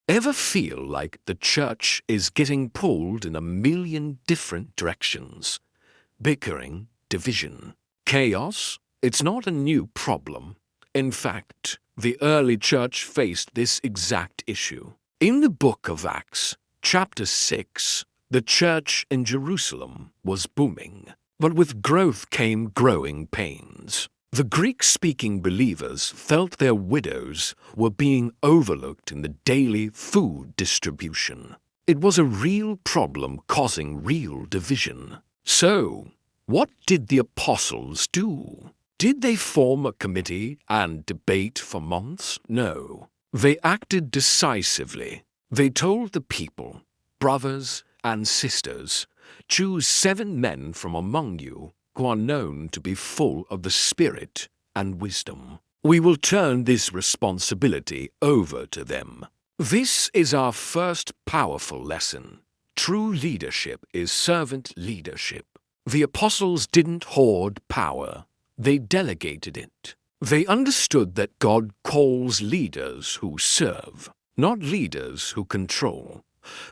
Ever feel like the church is getting pulled in a million different directions? Bickering, division, chaos? It's not a new problem. In fact, the early church faced this exact issue. In the book of Acts, chapter 6, the church in Jerusalem was booming, but with growth came growing pains. The Greek-speaking believers felt their widows were being overlooked in the daily food distribution. It was a real problem causing real division. So, what did the apostles do? Did they form a committee and debate for months? No. They acted decisively. They told the people, brothers and sisters, choose 7 men from among you who are known to be full of the Spirit and wisdom. We will turn this responsibility over to them. This is our first powerful lesson. True leadership is servant leadership. The apostles didn't hoard power. They delegated it. They understood that God calls leaders who serve, not leaders who control.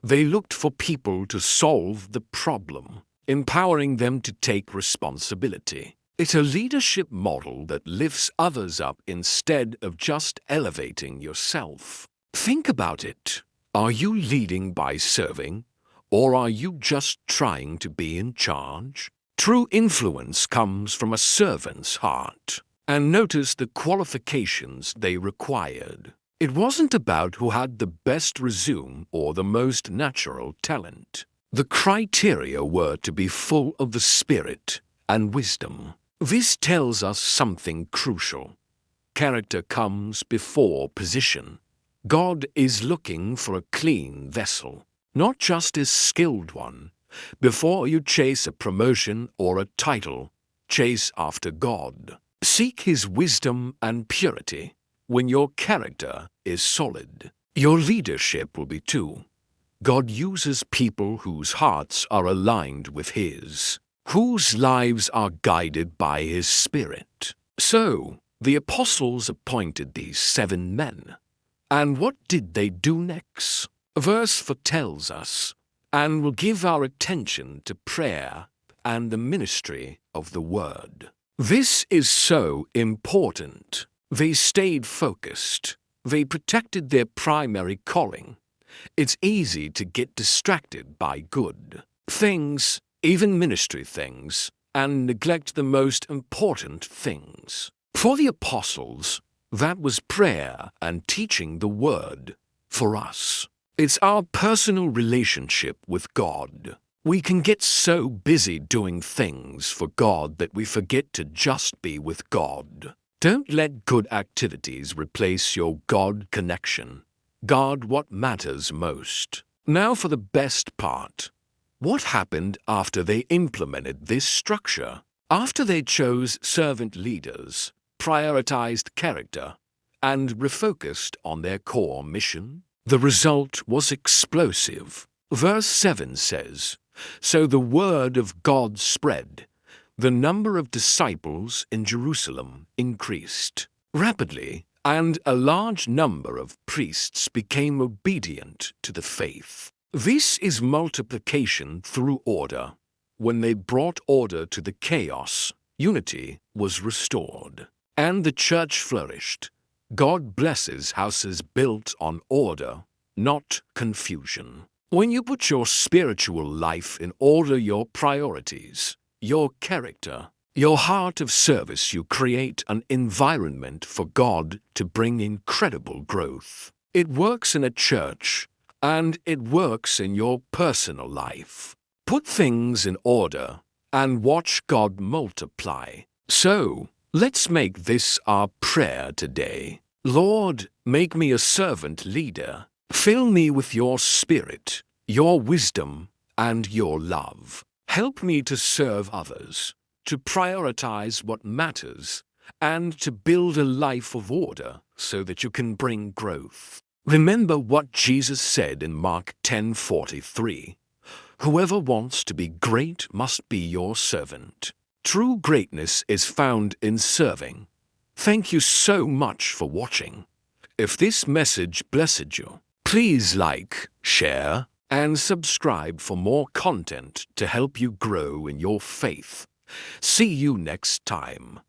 They looked for people to solve the problem, empowering them to take responsibility. It's a leadership model that lifts others up instead of just elevating yourself. Think about it. Are you leading by serving, or are you just trying to be in charge? True influence comes from a servant's heart. And notice the qualifications they required. It wasn't about who had the best resume or the most natural talent. The criteria were to be full of the Spirit and wisdom. This tells us something crucial. Character comes before position. God is looking for a clean vessel, not just a skilled one. Before you chase a promotion or a title, chase after God. Seek His wisdom and purity. When your character is solid, your leadership will be too. God uses people whose hearts are aligned with His, whose lives are guided by His Spirit. So, the apostles appointed these 7 men. And what did they do next? Verse 4 tells us, and will give our attention to prayer and the ministry of the Word. This is so important. They stayed focused. They protected their primary calling. It's easy to get distracted by good things, even ministry things, and neglect the most important things. For the apostles, that was prayer and teaching the Word. For us, it's our personal relationship with God. We can get so busy doing things for God that we forget to just be with God. Don't let good activities replace your God connection. God, what matters most. Now for the best part. What happened after they implemented this structure? After they chose servant leaders, prioritized character, and refocused on their core mission, the result was explosive. Verse 7 says, so the word of God spread. The number of disciples in Jerusalem increased rapidly, and a large number of priests became obedient to the faith. This is multiplication through order. When they brought order to the chaos, unity was restored, and the church flourished. God blesses houses built on order, not confusion. When you put your spiritual life in order, your priorities, your character, your heart of service, you create an environment for God to bring incredible growth. It works in a church, and it works in your personal life. Put things in order and watch God multiply. So, let's make this our prayer today. Lord, make me a servant leader. Fill me with your Spirit, your wisdom, and your love. Help me to serve others, to prioritize what matters, and to build a life of order so that you can bring growth. Remember what Jesus said in Mark 10:43. Whoever wants to be great must be your servant. True greatness is found in serving. Thank you so much for watching. If this message blessed you, Please like, share, and subscribe for more content to help you grow in your faith. See you next time.